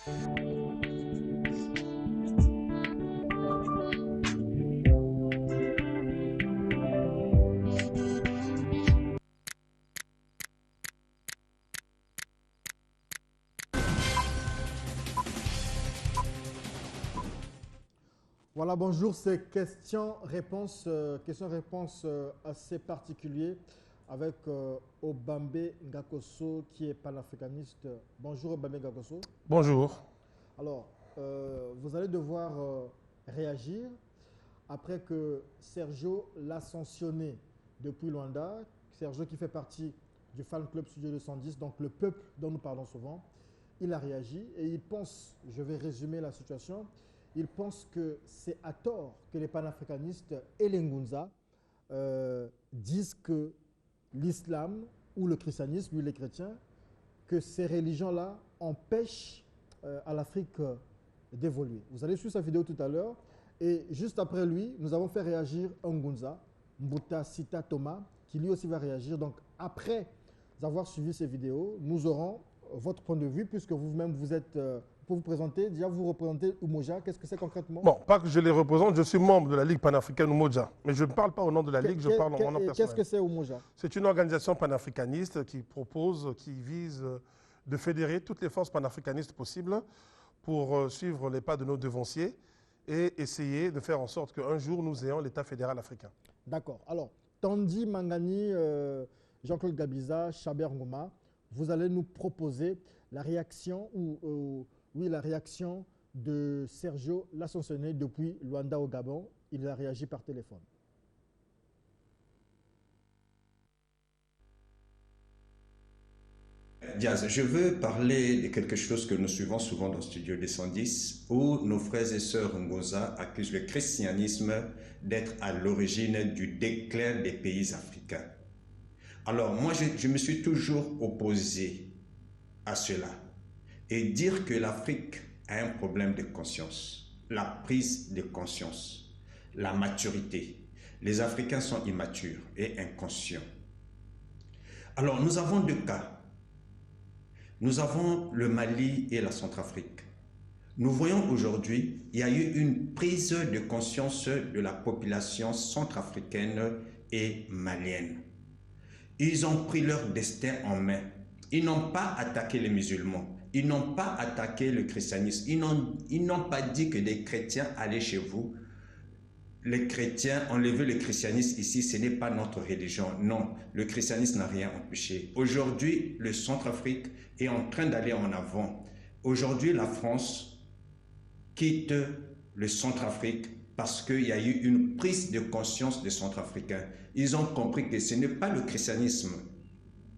Voilà, bonjour, c'est questions-réponses assez particulier avec Obambe Ngakoso qui est panafricaniste. Bonjour Obambe Ngakoso. Bonjour. Alors, vous allez devoir réagir après que Sergio l'a sanctionné depuis Luanda. Sergio qui fait partie du fan club Studio 210, donc le peuple dont nous parlons souvent. Il a réagi et il pense, je vais résumer la situation, il pense que c'est à tort que les panafricanistes et les Ngunza disent que l'islam ou le christianisme ou les chrétiens, que ces religions-là empêchent à l'Afrique d'évoluer. Vous allez suivre sa vidéo tout à l'heure et juste après lui, nous avons fait réagir un Ngunza, Mbuta Sita Thomas, qui lui aussi va réagir. Donc après avoir suivi ces vidéos, nous aurons votre point de vue puisque vous-même vous êtes... pour vous présenter, déjà vous représentez Umoja, qu'est-ce que c'est concrètement? Bon, pas que je les représente, je suis membre de la Ligue panafricaine Umoja. Mais je ne parle pas au nom de la Ligue, je parle en mon nom personnel. Qu'est-ce que c'est Umoja? C'est une organisation panafricaniste qui propose, qui vise de fédérer toutes les forces panafricanistes possibles pour suivre les pas de nos devanciers et essayer de faire en sorte qu'un jour nous ayons l'État fédéral africain. D'accord. Alors, Tandy Mangani, Jean-Claude Gabiza, Chaber Ngoma, vous allez nous proposer la réaction la réaction de Sergio Lassonsené depuis Luanda au Gabon. Il a réagi par téléphone. Diaz, je veux parler de quelque chose que nous suivons souvent dans Studio 210, où nos frères et sœurs Ngoza accusent le christianisme d'être à l'origine du déclin des pays africains. Alors moi, je me suis toujours opposé à cela. Et dire que l'Afrique a un problème de conscience, la prise de conscience, la maturité. Les Africains sont immatures et inconscients. Alors nous avons deux cas. Nous avons le Mali et la Centrafrique. Nous voyons aujourd'hui, il y a eu une prise de conscience de la population centrafricaine et malienne. Ils ont pris leur destin en main. Ils n'ont pas attaqué les musulmans. Ils n'ont pas attaqué le christianisme. Ils n'ont pas dit que des chrétiens allaient chez vous. Les chrétiens, enlever le christianisme ici, ce n'est pas notre religion. Non, le christianisme n'a rien empêché. Aujourd'hui, le Centrafrique est en train d'aller en avant. Aujourd'hui, la France quitte le Centrafrique parce qu'il y a eu une prise de conscience des Centrafricains. Ils ont compris que ce n'est pas le christianisme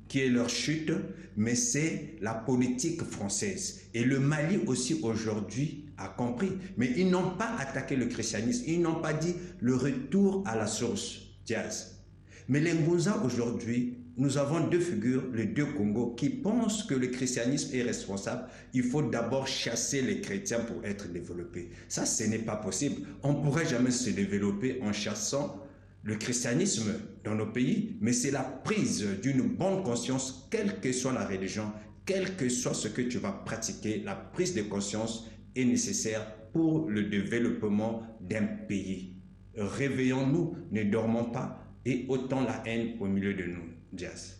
qui est leur chute, mais c'est la politique française. Et le Mali aussi aujourd'hui a compris. Mais ils n'ont pas attaqué le christianisme, ils n'ont pas dit le retour à la source, Diaz. Mais les Ngunza aujourd'hui, nous avons deux figures, les deux Congos, qui pensent que le christianisme est responsable. Il faut d'abord chasser les chrétiens pour être développés. Ça, ce n'est pas possible. On ne pourrait jamais se développer en chassant le christianisme dans nos pays, mais c'est la prise d'une bonne conscience, quelle que soit la religion, quel que soit ce que tu vas pratiquer, la prise de conscience est nécessaire pour le développement d'un pays. Réveillons-nous, ne dormons pas et ôtons la haine au milieu de nous. Diaz.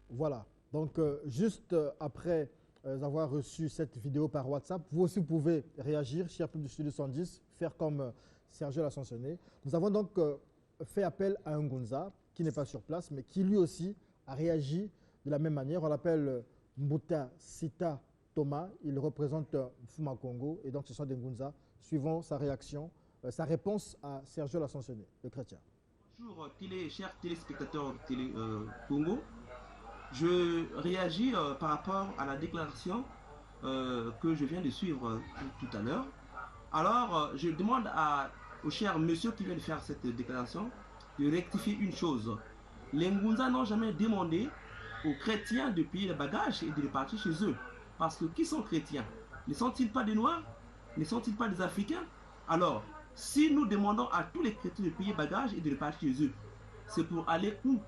Voilà, donc juste après avoir reçu cette vidéo par WhatsApp, vous aussi pouvez réagir, cher public du Studio 110, faire comme Sergio l'a sanctionné. Nous avons donc fait appel à un Ngunza qui n'est pas sur place, mais qui lui aussi a réagi de la même manière. On l'appelle Mbuta Sita Thomas, il représente Fuma Congo, et donc ce sont des Ngunza. Suivons sa réaction, sa réponse à Sergio l'a sanctionné, le chrétien. Bonjour chers téléspectateurs de Télé Congo. Je réagis par rapport à la déclaration que je viens de suivre tout à l'heure. Alors, je demande au cher monsieur qui vient de faire cette déclaration de rectifier une chose. Les Ngunza n'ont jamais demandé aux chrétiens de payer les bagages et de repartir chez eux. Parce que qui sont chrétiens? Ne sont-ils pas des Noirs? Ne sont-ils pas des Africains? Alors, si nous demandons à tous les chrétiens de payer bagages et de repartir chez eux, c'est pour aller où?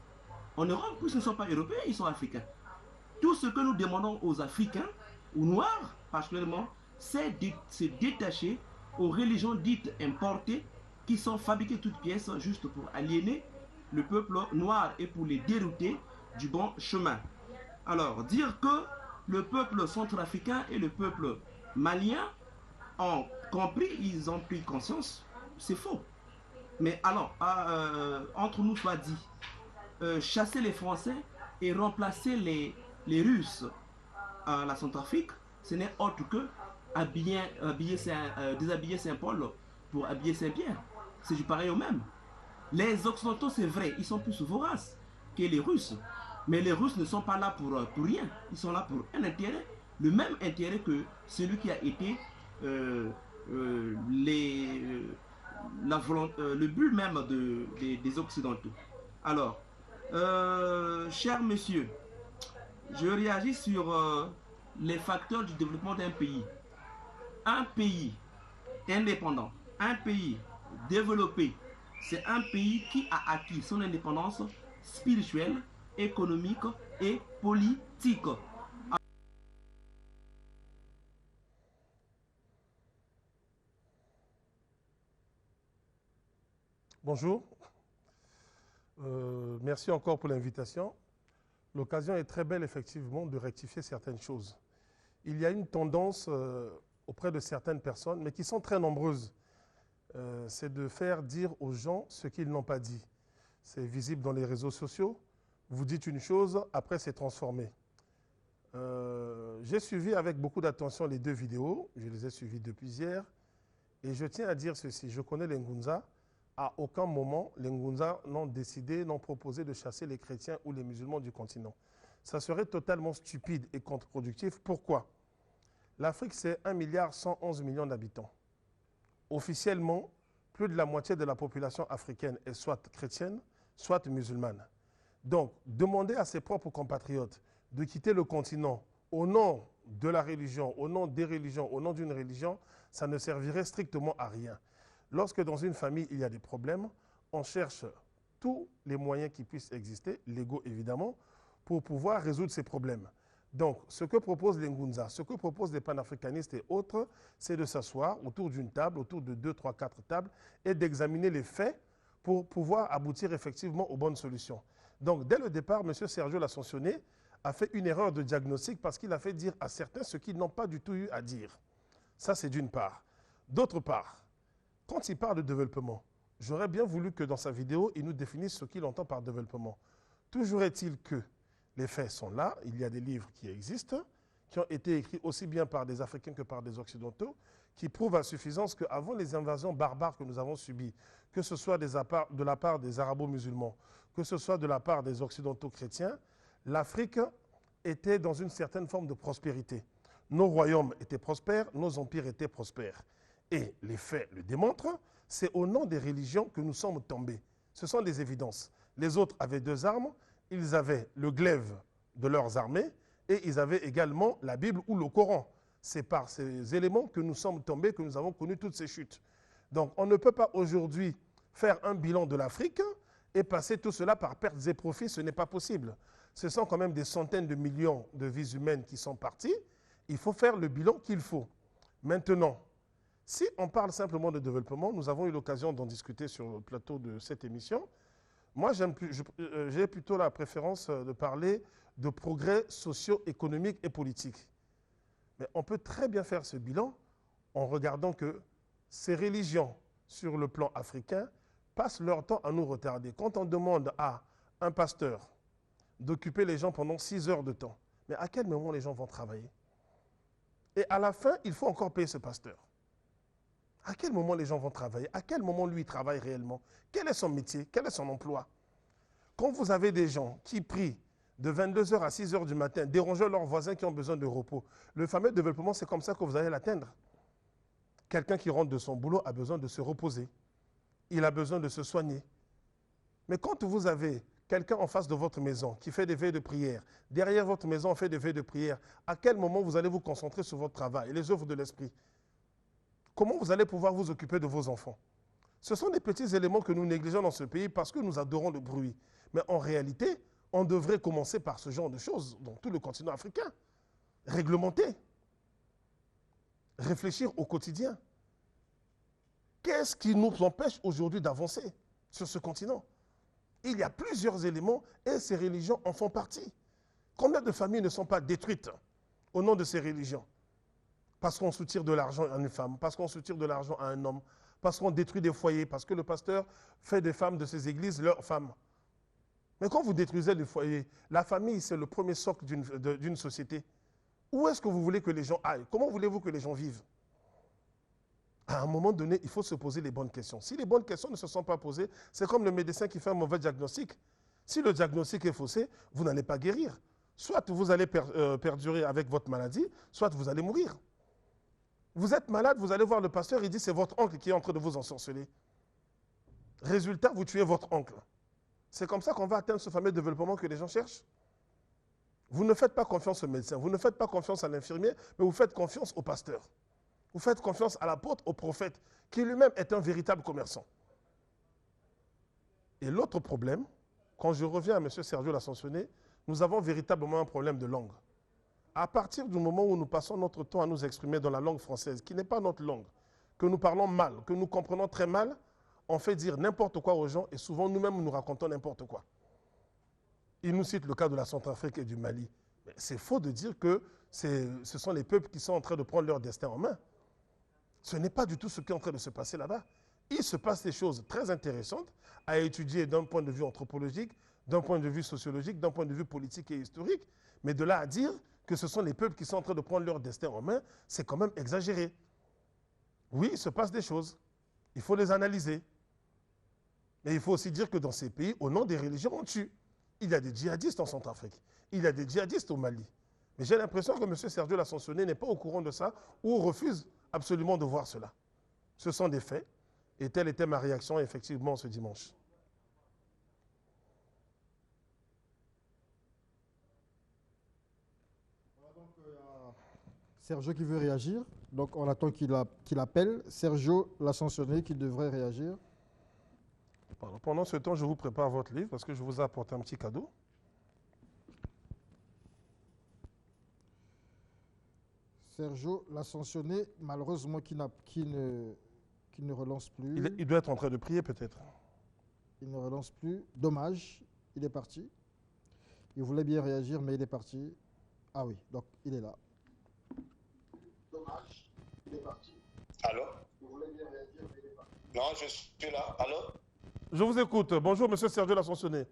En Europe, puisqu'ils ne sont pas européens, ils sont africains. Tout ce que nous demandons aux Africains, ou noir particulièrement, c'est de se détacher aux religions dites importées qui sont fabriquées toutes pièces juste pour aliéner le peuple noir et pour les dérouter du bon chemin. Alors, dire que le peuple centrafricain et le peuple malien ont compris, ils ont pris conscience, c'est faux. Mais alors, entre nous soit dit, chasser les Français et remplacer les Russes à la Centrafrique, ce n'est autre que déshabiller Saint-Paul pour habiller Saint-Pierre. C'est du pareil au même. Les Occidentaux, c'est vrai, ils sont plus voraces que les Russes. Mais les Russes ne sont pas là pour rien. Ils sont là pour un intérêt, le même intérêt que celui qui a été le but même des Occidentaux. Alors, cher monsieur, je réagis sur les facteurs du développement d'un pays. Un pays indépendant, un pays développé, c'est un pays qui a acquis son indépendance spirituelle, économique et politique. Bonjour. Merci encore pour l'invitation. L'occasion est très belle, effectivement, de rectifier certaines choses. Il y a une tendance auprès de certaines personnes, mais qui sont très nombreuses, c'est de faire dire aux gens ce qu'ils n'ont pas dit. C'est visible dans les réseaux sociaux. Vous dites une chose, après c'est transformé. J'ai suivi avec beaucoup d'attention les deux vidéos, je les ai suivies depuis hier, et je tiens à dire ceci, je connais les Ngunza, à aucun moment les Ngunza n'ont décidé, n'ont proposé de chasser les chrétiens ou les musulmans du continent. Ça serait totalement stupide et contre-productif. Pourquoi? L'Afrique, c'est 1,111 milliard d'habitants. Officiellement, plus de la moitié de la population africaine est soit chrétienne, soit musulmane. Donc, demander à ses propres compatriotes de quitter le continent au nom de la religion, au nom des religions, au nom d'une religion, ça ne servirait strictement à rien. Lorsque dans une famille, il y a des problèmes, on cherche tous les moyens qui puissent exister, légaux évidemment, pour pouvoir résoudre ces problèmes. Donc, ce que proposent les Ngunza, ce que proposent les panafricanistes et autres, c'est de s'asseoir autour d'une table, autour de 2, 3, 4 tables, et d'examiner les faits pour pouvoir aboutir effectivement aux bonnes solutions. Donc, dès le départ, M. Sergio L'Ascensionné a fait une erreur de diagnostic parce qu'il a fait dire à certains ce qu'ils n'ont pas du tout eu à dire. Ça, c'est d'une part. D'autre part, quand il parle de développement, j'aurais bien voulu que dans sa vidéo, il nous définisse ce qu'il entend par développement. Toujours est-il que les faits sont là, il y a des livres qui existent, qui ont été écrits aussi bien par des Africains que par des Occidentaux, qui prouvent à suffisance qu'avant les invasions barbares que nous avons subies, que ce soit de la part des Arabo-musulmans, que ce soit de la part des Occidentaux chrétiens, l'Afrique était dans une certaine forme de prospérité. Nos royaumes étaient prospères, nos empires étaient prospères. Et les faits le démontrent, c'est au nom des religions que nous sommes tombés. Ce sont des évidences. Les autres avaient 2 armes, ils avaient le glaive de leurs armées et ils avaient également la Bible ou le Coran. C'est par ces éléments que nous sommes tombés, que nous avons connu toutes ces chutes. Donc on ne peut pas aujourd'hui faire un bilan de l'Afrique et passer tout cela par pertes et profits, ce n'est pas possible. Ce sont quand même des centaines de millions de vies humaines qui sont parties. Il faut faire le bilan qu'il faut. Maintenant, si on parle simplement de développement, nous avons eu l'occasion d'en discuter sur le plateau de cette émission. Moi, j'ai plutôt la préférence de parler de progrès socio-économiques et politiques. Mais on peut très bien faire ce bilan en regardant que ces religions, sur le plan africain, passent leur temps à nous retarder. Quand on demande à un pasteur d'occuper les gens pendant 6 heures de temps, mais à quel moment les gens vont travailler? Et à la fin, il faut encore payer ce pasteur. À quel moment les gens vont travailler? À quel moment lui travaille réellement? Quel est son métier? Quel est son emploi? Quand vous avez des gens qui prient de 22h à 6h du matin, dérangeant leurs voisins qui ont besoin de repos, le fameux développement, c'est comme ça que vous allez l'atteindre. Quelqu'un qui rentre de son boulot a besoin de se reposer. Il a besoin de se soigner. Mais quand vous avez quelqu'un en face de votre maison qui fait des veilles de prière, derrière votre maison on fait des veilles de prière, à quel moment vous allez vous concentrer sur votre travail et les œuvres de l'esprit? Comment vous allez pouvoir vous occuper de vos enfants? Ce sont des petits éléments que nous négligeons dans ce pays parce que nous adorons le bruit. Mais en réalité, on devrait commencer par ce genre de choses dans tout le continent africain. Réglementer. réfléchir au quotidien. Qu'est-ce qui nous empêche aujourd'hui d'avancer sur ce continent? Il y a plusieurs éléments et ces religions en font partie. Combien de familles ne sont pas détruites au nom de ces religions? Parce qu'on soutire de l'argent à une femme, parce qu'on soutire de l'argent à un homme, parce qu'on détruit des foyers, parce que le pasteur fait des femmes de ces églises leurs femmes. Mais quand vous détruisez les foyers, la famille, c'est le premier socle d'une société. Où est-ce que vous voulez que les gens aillent? Comment voulez-vous que les gens vivent? À un moment donné, il faut se poser les bonnes questions. Si les bonnes questions ne se sont pas posées, c'est comme le médecin qui fait un mauvais diagnostic. Si le diagnostic est faussé, vous n'allez pas guérir. Soit vous allez perdurer avec votre maladie, soit vous allez mourir. Vous êtes malade, vous allez voir le pasteur, il dit c'est votre oncle qui est en train de vous ensorceler. Résultat, vous tuez votre oncle. C'est comme ça qu'on va atteindre ce fameux développement que les gens cherchent. Vous ne faites pas confiance au médecin, vous ne faites pas confiance à l'infirmier, mais vous faites confiance au pasteur. Vous faites confiance à l'apôtre, au prophète, qui lui-même est un véritable commerçant. Et l'autre problème, quand je reviens à M. Sergio l'Ascensionné, nous avons véritablement un problème de langue. À partir du moment où nous passons notre temps à nous exprimer dans la langue française, qui n'est pas notre langue, que nous parlons mal, que nous comprenons très mal, on fait dire n'importe quoi aux gens et souvent nous-mêmes nous racontons n'importe quoi. Il nous cite le cas de la Centrafrique et du Mali. C'est faux de dire que ce sont les peuples qui sont en train de prendre leur destin en main. Ce n'est pas du tout ce qui est en train de se passer là-bas. Il se passe des choses très intéressantes à étudier d'un point de vue anthropologique, d'un point de vue sociologique, d'un point de vue politique et historique. Mais de là à dire que ce sont les peuples qui sont en train de prendre leur destin en main, c'est quand même exagéré. Oui, il se passe des choses. Il faut les analyser. Mais il faut aussi dire que dans ces pays, au nom des religions, on tue. Il y a des djihadistes en Centrafrique. Il y a des djihadistes au Mali. Mais j'ai l'impression que M. Sergio l'Ascensionné n'est pas au courant de ça ou refuse absolument de voir cela. Ce sont des faits. Et telle était ma réaction effectivement ce dimanche. Voilà donc, Sergio qui veut réagir. Donc on attend qu'il appelle. Sergio l'Ascensionné qui devrait réagir. Pendant ce temps, je vous prépare votre livre parce que je vous ai apporté un petit cadeau. Sergio l'Ascensionné, malheureusement, qui ne relance plus. Il doit être en train de prier peut-être. Il ne relance plus. Dommage, il est parti. Il voulait bien réagir, mais il est parti. Ah oui, donc il est là. Dommage, il est parti. Allô? Il voulait bien réagir, mais il est parti. Non, je suis là. Allô? Je vous écoute. Bonjour, M. Sergio l'Ascensionné.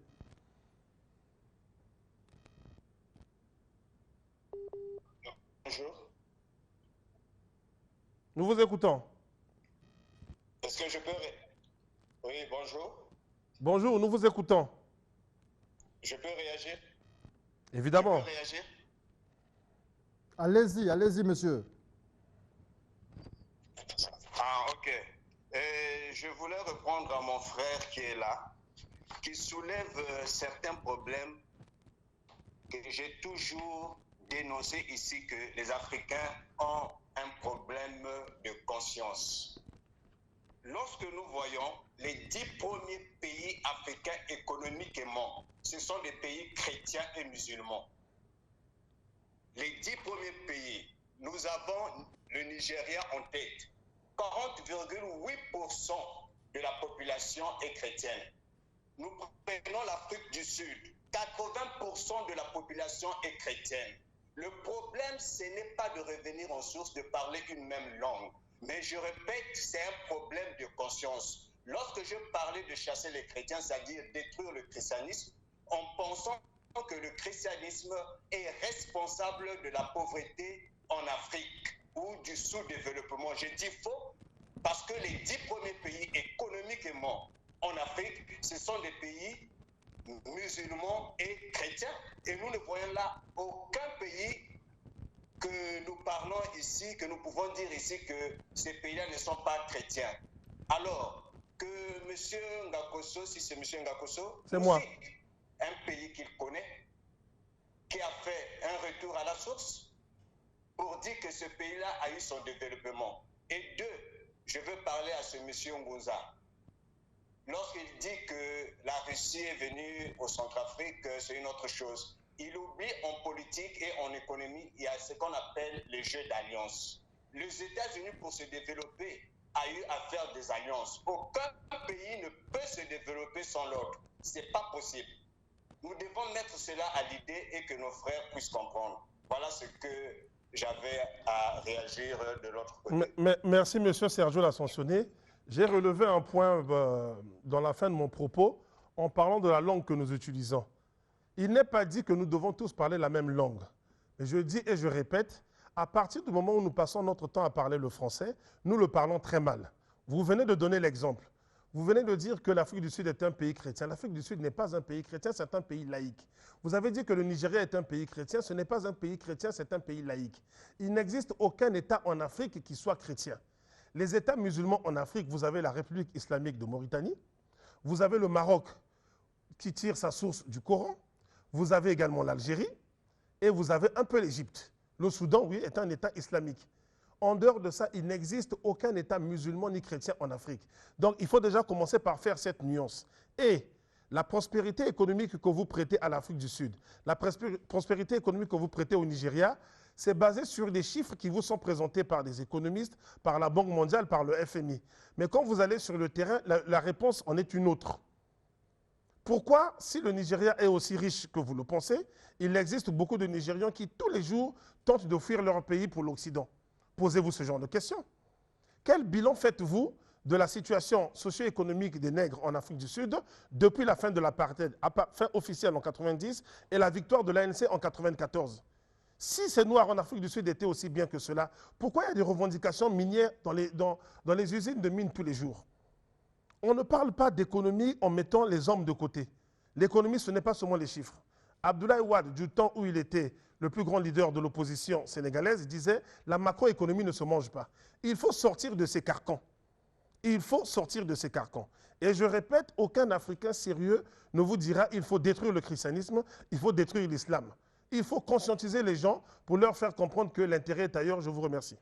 Bonjour. Nous vous écoutons. Est-ce que je peux... Oui, bonjour. Bonjour, nous vous écoutons. Je peux réagir? Évidemment. Je peux réagir? Allez-y, allez-y, monsieur. Ah, ok. Je voulais répondre à mon frère qui est là, qui soulève certains problèmes que j'ai toujours dénoncé ici, que les Africains ont un problème de conscience. Lorsque nous voyons les 10 premiers pays africains économiquement, ce sont des pays chrétiens et musulmans. Les 10 premiers pays, nous avons le Nigeria en tête. 40,8% de la population est chrétienne. Nous prenons l'Afrique du Sud, 80% de la population est chrétienne. Le problème, ce n'est pas de revenir en source, de parler une même langue. Mais je répète, c'est un problème de conscience. Lorsque je parlais de chasser les chrétiens, c'est-à-dire détruire le christianisme, en pensant que le christianisme est responsable de la pauvreté en Afrique ou du sous-développement. Je dis faux parce que les 10 premiers pays économiquement en Afrique, ce sont des pays musulmans et chrétiens. Et nous ne voyons là aucun pays que nous parlons ici, que nous pouvons dire ici que ces pays-là ne sont pas chrétiens. Alors, que M. Ngakoso, si c'est M. Ngakoso, c'est moi. Un pays qu'il connaît, qui a fait un retour à la source pour dire que ce pays-là a eu son développement. Et deux, je veux parler à ce M. Ngunza. Lorsqu'il dit que la Russie est venue au Centrafrique, c'est une autre chose. Il oublie en politique et en économie, il y a ce qu'on appelle le jeu d'alliance. Les États-Unis, pour se développer, a eu à faire des alliances. Aucun pays ne peut se développer sans l'autre. Ce n'est pas possible. Nous devons mettre cela à l'idée et que nos frères puissent comprendre. Voilà ce que j'avais à réagir de l'autre côté. Merci, M. Sergio L'Ascensionné. J'ai relevé un point dans la fin de mon propos en parlant de la langue que nous utilisons. Il n'est pas dit que nous devons tous parler la même langue. Mais je dis et je répète, à partir du moment où nous passons notre temps à parler le français, nous le parlons très mal. Vous venez de donner l'exemple. Vous venez de dire que l'Afrique du Sud est un pays chrétien. L'Afrique du Sud n'est pas un pays chrétien, c'est un pays laïque. Vous avez dit que le Nigeria est un pays chrétien. Ce n'est pas un pays chrétien, c'est un pays laïque. Il n'existe aucun État en Afrique qui soit chrétien. Les États musulmans en Afrique, vous avez la République islamique de Mauritanie, vous avez le Maroc qui tire sa source du Coran, vous avez également l'Algérie et vous avez un peu l'Égypte. Le Soudan, oui, est un État islamique. En dehors de ça, il n'existe aucun État musulman ni chrétien en Afrique. Donc, il faut déjà commencer par faire cette nuance. Et la prospérité économique que vous prêtez à l'Afrique du Sud, la prospérité économique que vous prêtez au Nigeria, c'est basé sur des chiffres qui vous sont présentés par des économistes, par la Banque mondiale, par le FMI. Mais quand vous allez sur le terrain, la réponse en est une autre. Pourquoi, si le Nigeria est aussi riche que vous le pensez, il existe beaucoup de Nigérians qui, tous les jours, tentent de fuir leur pays pour l'Occident? Posez-vous ce genre de questions. Quel bilan faites-vous de la situation socio-économique des nègres en Afrique du Sud depuis la fin de l'apartheid, fin officielle en 90 et la victoire de l'ANC en 94? Si ces Noirs en Afrique du Sud étaient aussi bien que cela, pourquoi il y a des revendications minières dans les usines de mines tous les jours? On ne parle pas d'économie en mettant les hommes de côté. L'économie, ce n'est pas seulement les chiffres. Abdoulaye Wade, du temps où il était le plus grand leader de l'opposition sénégalaise, disait « la macroéconomie ne se mange pas ». Il faut sortir de ces carcans. Il faut sortir de ces carcans. Et je répète, aucun Africain sérieux ne vous dira « il faut détruire le christianisme, il faut détruire l'islam ». Il faut conscientiser les gens pour leur faire comprendre que l'intérêt est ailleurs. Je vous remercie.